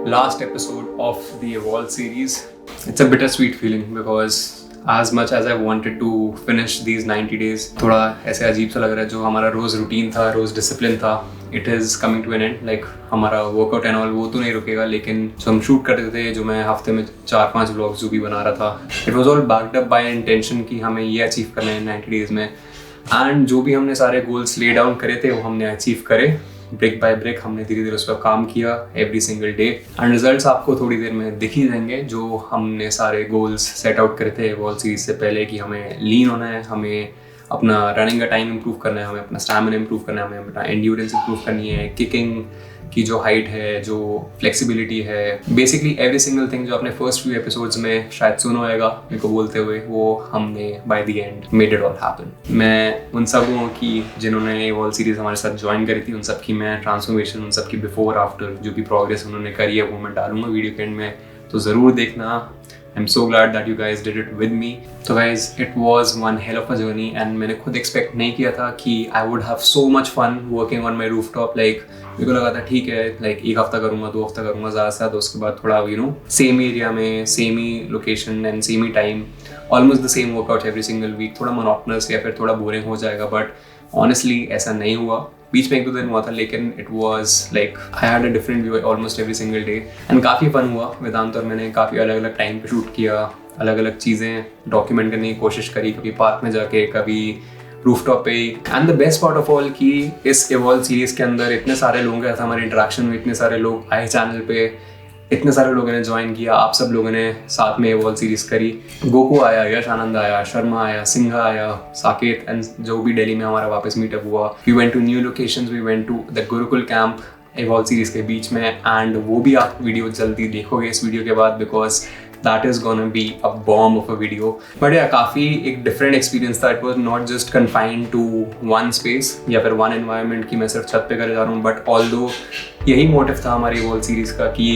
last episode of the Evolve series. It's a bittersweet feeling because as much as I wanted to finish these 90 days, थोड़ा ऐसे अजीब सा लग रहा है जो हमारा रोज रूटीन था, रोज डिसिप्लिन था, it is coming to an end. Like हमारा वर्कआउट एंड ऑल वो तो नहीं रुकेगा, लेकिन जो हम शूट करते थे, जो मैं हफ्ते में 4-5 व्लॉग्स जो भी बना रहा था, it was all backed up by intention कि हमें ये अचीव करना है 90 डेज में. एंड जो भी हमने सारे गोल्स ले डाउन करे थे वो हमने अचीव करे. ब्रेक बाय ब्रेक हमने धीरे धीरे उस पर काम किया every single day, and results आपको थोड़ी देर में दिख ही जाएंगे. जो हमने सारे गोल्स सेट आउट करे थे वॉल सीरीज से पहले कि हमें लीन होना है, हमें अपना रनिंग का टाइम इंप्रूव करना है, हमें अपना स्टैमिना इंप्रूव करना है, हमें अपना एंड्योरेंस इंप्रूव करनी है, किकिंग की जो हाइट है, जो फ्लेक्सिबिलिटी है, बेसिकली एवरी सिंगल थिंग जो आपने फर्स्ट फ्यू एपिसोड्स में शायद सुना होगा मेरे को बोलते हुए, वो हमने by the end made it all happen. मैं उन सब लोगों की जिन्होंने वॉल सीरीज हमारे साथ ज्वाइन करी थी, उन सब की मैं ट्रांसफॉर्मेशन, उन सब की बिफोर आफ्टर जो भी प्रोग्रेस उन्होंने करी है वो मैं डालूंगा वीडियो के एंड में, तो ज़रूर देखना. I'm so glad that you guys did it with me. So guys, it was one hell of a journey and मैंने खुद expect नहीं किया था कि I would have so much fun working on my rooftop. Like मेरे को लगा था ठीक है, like एक हफ्ता करूँगा, 2 हफ्ता करूँगा ज़्यादा से ज़्यादा, उसके बाद थोड़ा सेम एरिया में, सेम ही लोकेशन एंड सेम ही time, almost the same workout every single week, थोड़ा मोनोटोनस या फिर थोड़ा बोरिंग हो जाएगा. बट ऑनेस्टली ऐसा नहीं हुआ. बीच में 1-2 दिन हुआ था, लेकिन it was like I had a different view almost every single day and काफ़ी फन हुआ. वेदांत और मैंने काफ़ी अलग अलग टाइम पे शूट किया, अलग अलग चीज़ें डॉक्यूमेंट करने की कोशिश करी, कभी पार्क में जाके, कभी रूफटॉप पे. And the best part of all कि इस इवॉल्व सीरीज़ के अंदर इतने सारे लोग हैं, हमारे इंटरेक्शन में इतने सारे लोग आए चैनल पे, इतने सारे लोगों ने ज्वाइन किया, आप सब लोगों ने साथ में वॉल सीरीज करी. गोकू आया, यश आनंद आया, शर्मा आया, सिंघा आया, साकेत, एंड जो भी दिल्ली में हमारा वापस मीटअप हुआ. We went to new locations, we went to the Gurukul camp wall series के बीच में, एंड वो भी आप वीडियो जल्दी देखोगे इस वीडियो के बाद, because that is gonna be a bomb of a video. But yeah, काफ़ी एक different experience था. It was not just confined to one space या फिर one environment कि मैं सिर्फ छत पे करे जा रहा हूँ. But although यही motive था हमारी वॉल सीरीज का कि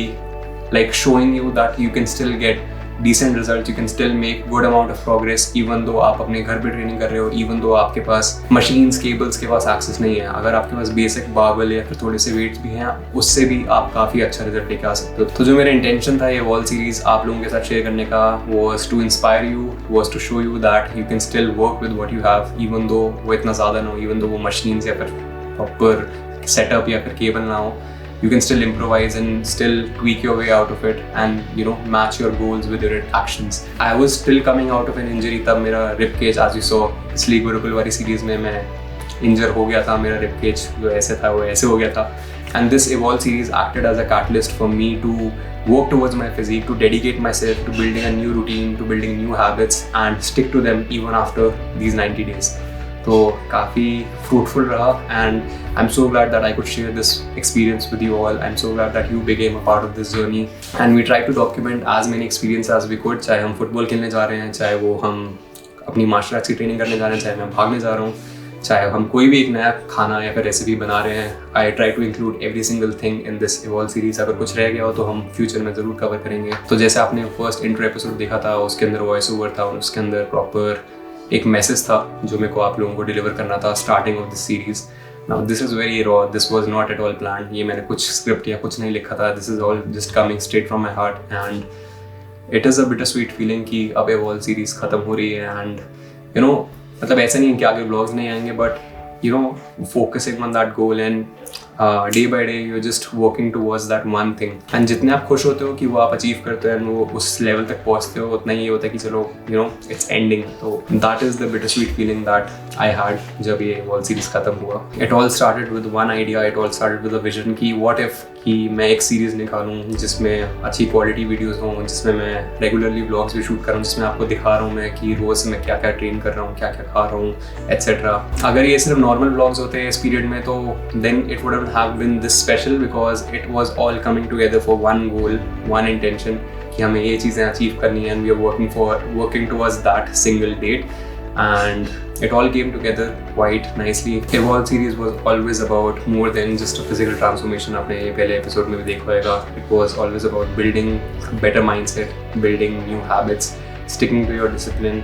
like showing you that you can still get decent results, you can still make good amount of progress even though आप अपने घर पे ट्रेनिंग कर रहे हो, even though आपके पास मशीन्स, केबल्स के पास एक्सेस नहीं है. अगर आपके पास बेसिक बार्बल या फिर थोड़े से वेट्स भी हैं, उससे भी आप काफ़ी अच्छा रिजल्ट लेके आ सकते हो. तो जो मेरा इंटेंशन था ये वॉल सीरीज आप लोगों के साथ शेयर करने का was to inspire you, was to show you that you can still work with what you have, even though वो इतना ज़्यादा ना हो, even though वो मशीन्स या फिर प्रॉपर सेटअप या फिर केबल ना हो. You can still improvise and still tweak your way out of it and match your goals with your actions. I was still coming out of an injury. तब मेरा rib cage, as you saw, इसलिए गुरुकुल वाली series में मैं इंजर हो गया था. मेरा rib cage जो ऐसे था वो ऐसे हो गया था. And this Evolve series acted as a catalyst for me to work towards my physique, to dedicate myself to building a new routine, to building new habits and stick to them even after these 90 days. तो काफ़ी fruitful रहा and I am so glad that I could share this experience with you all. I am so glad that you became a part of this journey and we try to document as many experience as we could. चाहे हम football खेलने जा रहे हैं, चाहे वो हम अपनी मार्शल आर्ट्स की ट्रेनिंग करने जा रहे हैं, चाहे मैं भागने जा रहा हूँ, चाहे हम कोई भी एक नया खाना या फिर रेसिपी बना रहे हैं. I try to include every single thing in this evolve series. अगर कुछ रह गया हो तो हम फ्यूचर में ज़रूर कवर करेंगे. तो जैसे आपने फर्स्ट इंट्रो एपिसोड देखा था, उसके अंदर वॉइस ओवर था और उसके अंदर प्रॉपर एक मैसेज था जो मेरे को आप लोगों को डिलीवर करना था starting of this series. Now this is very raw, this was not at all planned. ये मैंने कुछ स्क्रिप्ट या कुछ नहीं लिखा था. This is all just coming straight from my heart and it is a bitter sweet feeling कि अब ये वॉल सीरीज ख़त्म हो रही है. एंड मतलब ऐसा नहीं है कि आगे ब्लॉग्स नहीं आएंगे, but focusing on that goal and day by day you just working towards that one thing. And जितने आप खुश होते हो कि वो आप अचीव करते हो एंड वो उस लेवल तक पहुँचते हो, उतना ही ये होता है कि चलो इट्स एंडिंग. तो that is the bitter sweet feeling that I had जब ये वॉल सीरीज खत्म हुआ. It all started with one idea, it all started with a vision कि व्हाट इफ कि मैं एक सीरीज़ निकालूँ जिसमें अच्छी क्वालिटी वीडियोज़ हों, जिसमें मैं रेगुलरली ब्लॉग्स भी शूट कर रहा हूँ, जिसमें आपको दिखा रहा हूँ मैं कि रोज़ मैं क्या क्या ट्रेन कर रहा हूँ, क्या क्या खा रहा हूँ, एट्सेट्रा. अगर ये सिर्फ नॉर्मल ब्लॉग्स होते हैं इस पीरियड में तो then it wouldn't have been this special, because it was all coming together for one goal, one intention कि हमें ये चीज़ें अचीव करनी है and we are working towards that single date. And it all came together quite nicely. Evolve series was always about more than just a physical transformation. आपने ये पहले episode में भी देखा होगा. It was always about building a better mindset, building new habits, sticking to your discipline,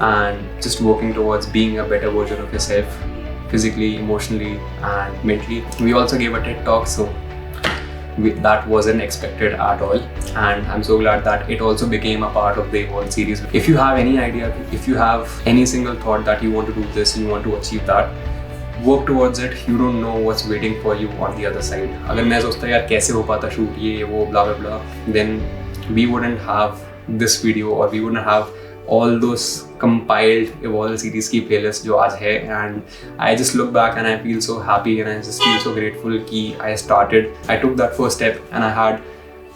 and just working towards being a better version of yourself, physically, emotionally, and mentally. We also gave a TED talk, so that wasn't expected at all, and I'm so glad that it also became a part of the Evolve series. If you have any idea, if you have any single thought that you want to do this, you want to achieve that, work towards it. You don't know what's waiting for you on the other side. अगर मैं सोचता यार कैसे हो पाता shoot ये वो blah blah blah, then we wouldn't have this video, or we wouldn't have all those compiled Evolve series की playlist जो आज है. And I just look back and I feel so happy and I just feel so grateful कि I took that first step and I had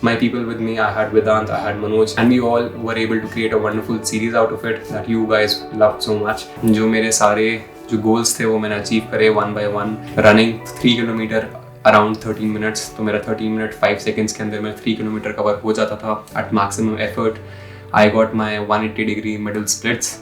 my people with me. I had Vedant, I had Manoj, and we all were able to create a wonderful series out of it that you guys loved so much. जो मेरे सारे जो goals थे वो मैंने achieve करे one by one. Running 3 kilometre around 13 minutes, तो मेरा 13 minute 5 seconds के अंदर मैं 3 किलोमीटर कवर हो जाता था at maximum effort. I got my 180 degree middle splits,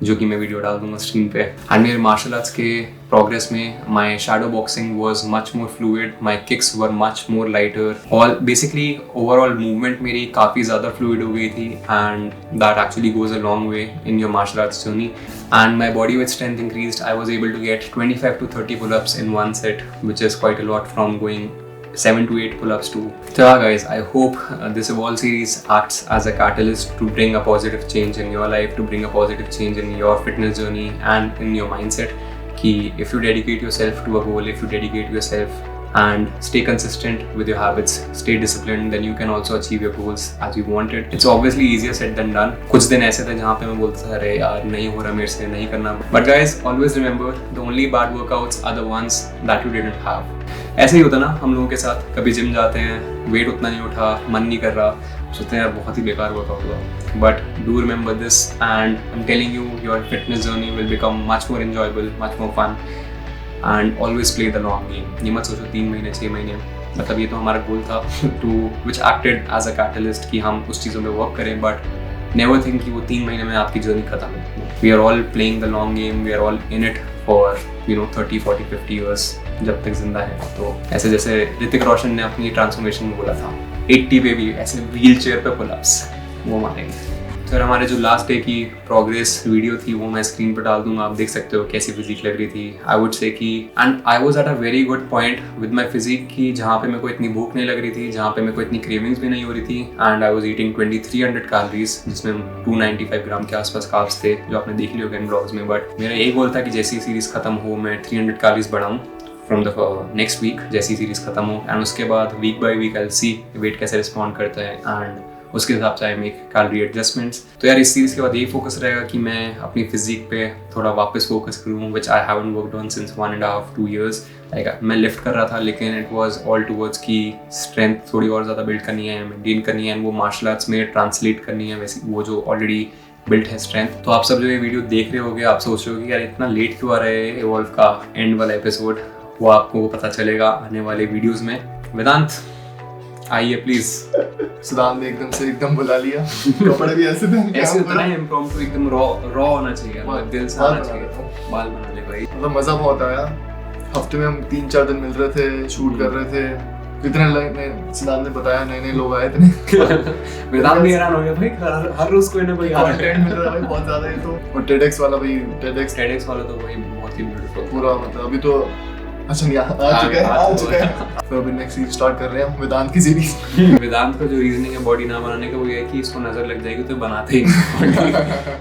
जो कि मैं वीडियो डाल दूंगा स्क्रीन पे. एंड मेरे मार्शल आर्ट्स के प्रोग्रेस में my shadow boxing was much more fluid, my kicks were much more lighter, और बेसिकली ओवरऑल मूवमेंट मेरी काफ़ी ज़्यादा फ्लूइड हो गई थी. And that actually goes a long way in your martial arts journey. And my body weight strength increased. I was able to get 25 to 30 pull-ups in one set, which is quite a lot from going 7 to 8 pull-ups too. So yeah guys, I hope this Evolve series acts as a catalyst to bring a positive change in your life, to bring a positive change in your fitness journey and in your mindset. Ki if you dedicate yourself to a goal, if you dedicate yourself and stay consistent with your habits, stay disciplined, then you can also achieve your goals as you want it. It's obviously easier said than done. कुछ दिन ऐसे थे जहाँ पे मैं बोलता था अरे यार नहीं हो रहा मेरे से, नहीं करना. But guys, always remember the only bad workouts are the ones that you didn't have. ऐसे ही होता ना हम लोगों के साथ. कभी जिम जाते हैं, वेट उतना नहीं उठा, मन नहीं कर रहा, सोचते हैं यार बहुत ही बेकार वर्कआउट हुआ. But do remember this, and I'm telling you, your fitness journey will become much more enjoyable, much more fun. And always play the long game. ये मत सोचो 3 महीने 6 महीने, मतलब ये तो हमारा गोल था to which acted as a catalyst कि हम उस चीज़ों में वर्क करें, but never think कि वो 3 महीने में आपकी जर्नी खत्म है. We are all playing the long game. We are all in it for 30, 40, 50 years जब तक जिंदा है. तो ऐसे जैसे ऋतिक रोशन ने अपनी ट्रांसफॉर्मेशन में बोला था 80 पे भी ऐसे व्हील चेयर पे पुल-अप्स वो मारेंगे. सर हमारे जो लास्ट डे की प्रोग्रेस वीडियो थी वो मैं स्क्रीन पर डाल दूंगा, आप देख सकते हो कैसी फिजिक लग रही थी. आई वुड से कि and I was at a very good point with my physique की जहाँ पे मेरे को इतनी भूख नहीं लग रही थी, जहाँ पे मेरे को इतनी क्रेविंग्स भी नहीं हो रही थी. And I was eating 2300 calories, जिसमें 295 ग्राम के आसपास कार्ब्स थे, जो आपने देख लिया होगा इन ब्लॉग्स में. बट मेरा यही गोल था कि जैसी सीरीज खत्म हो मैं 300 कैलोरीज बढ़ाऊँ फ्रॉम द नेक्स्ट वीक, जैसी सीरीज खत्म हो. एंड उसके बाद week by week I see weight कैसे रिस्पॉन्ड करता है, एंड उसके हिसाब से आई मेक कैलोरी एडजस्टमेंट्स. तो यार इस सीरीज के बाद यही फोकस रहेगा कि मैं अपनी फिजिक पे थोड़ा वापस फोकस करूँ, which I haven't worked on since 1.5-2 years. Like मैं लिफ्ट कर रहा था, लेकिन इट वाज ऑल टुवर्ड्स की स्ट्रेंथ थोड़ी और ज़्यादा बिल्ड करनी है, मेंटेन करनी है, एंड वो मार्शल आर्ट्स में ट्रांसलेट करनी है वैसे वो जो ऑलरेडी बिल्ट है स्ट्रेंथ. तो आप सब जो ये वीडियो देख रहे होगे आप सोच रहे हो कि यार इतना लेट क्यों आ रहा है इवॉल्व का एंड वाला एपिसोड. वो आपको पता चलेगा आने वाले वीडियोज़ में. वेदांत आइए प्लीज. सिद्धांत ने एकदम बुला लिया. कपड़े भी ऐसे ऐसे होता है इम्प्रॉम्प्टू, एकदम रॉ होना चाहिए, मतलब दिल से आना चाहिए. बाल बना ले भाई. मतलब मजा बहुत आया. हफ्ते में हम 3-4 दिन मिल रहे थे, शूट कर रहे थे. कितने सिद्धांत ने बताया नए लोग आए थे. वेदांत भी हैरान हो गया भाई, हर रोज कोई ना कोई कंटेंट मिल रहा है भाई बहुत ज्यादा. ये तो और TEDx वाला भाई, TEDx वाला तो भाई बहुत ही ब्यूटीफुल पूरा, मतलब अभी तो अच्छा नहीं आ चुका है. फिर अभी नेक्स्ट सीरीज स्टार्ट कर रहे हैं वेदांत की सीरीज. वेदांत का जो रीजनिंग है बॉडी ना बनाने का वो ये है कि इसको नजर लग जाएगी तो बनाते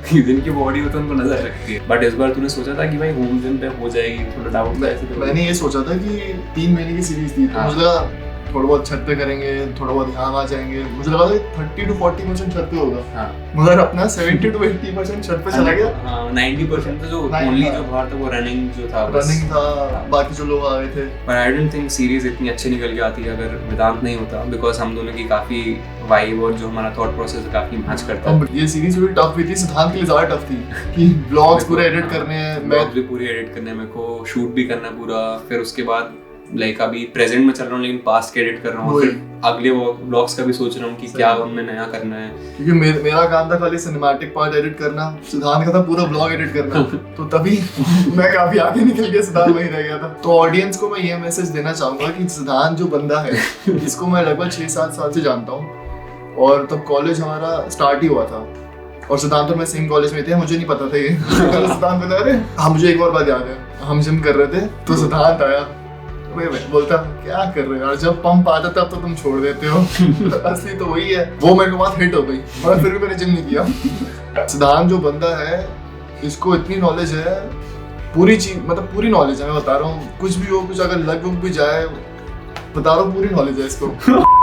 ही जिनकी बॉडी हो तो उनको नजर लगती है. बट इस बार तूने सोचा था कि भाई होम जिम पे हो जाएगी, थोड़ा डाउट था ऐसे. मैंने ये सोचा था कि 3 महीने की सीरीज थी, मुझे लगा थोड़ा बहुत छत पे करेंगे, थोड़ा बहुत यहाँ आ जाएंगे. मुझे लगा था 30 to 40% छत पे होगा, मगर अपना 70 to 80% छत पे चला गया. 90% तो जो ओनली जो बाहर था वो रनिंग था, बाकी जो लोग आ गए थे. But I don't think series इतनी अच्छी निकल के आती अगर वेदांत नहीं होता, बिकॉज हम दोनों की काफी वाइब और जो हमारा थॉट प्रोसेस काफी मैच करता है. ये सीरीज थोड़ी टफ भी थी, सिद्धांत के लिए ज्यादा टफ थी कि ब्लॉग्स पूरे एडिट करने हैं, मैं भी पूरे एडिट करने हैं, मेरे को शूट भी करना पूरा. फिर उसके बाद लाइक अभी प्रेजेंट में चल रहा हूँ लेकिन पास्ट के एडिट कर रहा हूँ, फिर अगले ब्लॉग्स का भी सोच रहा हूँ कि क्या उनमें नया करना है. क्योंकि मेरा काम था खाली सिनेमैटिक पार्ट एडिट करना, सिद्धांत का था पूरा ब्लॉग एडिट करना. तो तभी मैं काफी आगे निकल गया, सिद्धांत वहीं रह गया था. तो ऑडियंस को मैं ये मैसेज देना चाहूंगा कि सिद्धांत जो बंदा है इसको मैं लगभग 6-7 साल से जानता हूँ, और तब कॉलेज हमारा स्टार्ट ही हुआ था और सिद्धांत और मैं सेम कॉलेज में थे. मुझे नहीं पता था ये. सिद्धांत बोला अरे हाँ मुझे एक और बात याद है, हम जिम कर रहे थे तो सिद्धांत आया मैं बोलता क्या कर रहे हो, और जब पंप आता तब तो तुम छोड़ देते हो। असली तो वही है, वो मेरे को बात हिट हो गई और फिर भी मैंने जिम नहीं किया। सिद्धांत जो बंदा है, इसको इतनी नॉलेज है, पूरी चीज मतलब पूरी नॉलेज है, मैं बता रहा हूँ। कुछ भी हो, कुछ अगर लग भी जाए, बता रहा हूँ पूरी नॉलेज है इसको।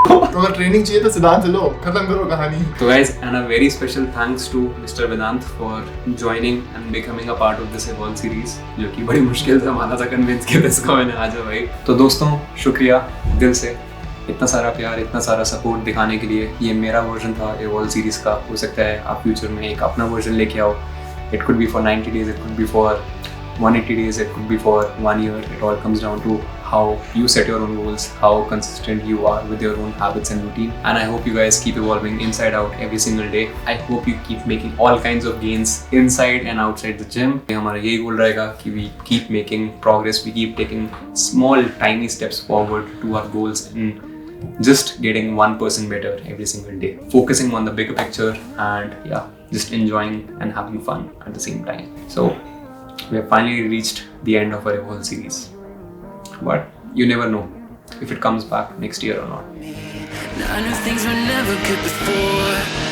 तो अगर ट्रेनिंग चाहिए तो सिद्धांत से लो, खत्म करो कहानी। So guys, and a very special thanks to Mr. Vedant for joining and becoming a part of this Evolve series, जो कि बड़ी मुश्किल से माना था कन्विंस किया इसको मैंने, आ जाओ भाई। तो दोस्तों शुक्रिया दिल से, इतना सारा प्यार, इतना सारा सपोर्ट दिखाने के लिए। ये मेरा वर्जन था एवॉल्व सीरीज का, हो सकता है आप फ्यूचर में एक अपना वर्जन लेके आओ। It could be for 90 days, it could be for 180 days, it could be for 1 year. It all comes down to how you set your own goals, how consistent you are with your own habits and routine. And I hope you guys keep evolving inside out every single day. I hope you keep making all kinds of gains inside and outside the gym. हमारा यही गोल रहेगा कि we keep making progress, we keep taking small tiny steps forward to our goals and just getting 1% better every single day. Focusing on the bigger picture and yeah, just enjoying and having fun at the same time. So we have finally reached the end of our Evolve series, but you never know if it comes back next year or not. I knew things were never good before.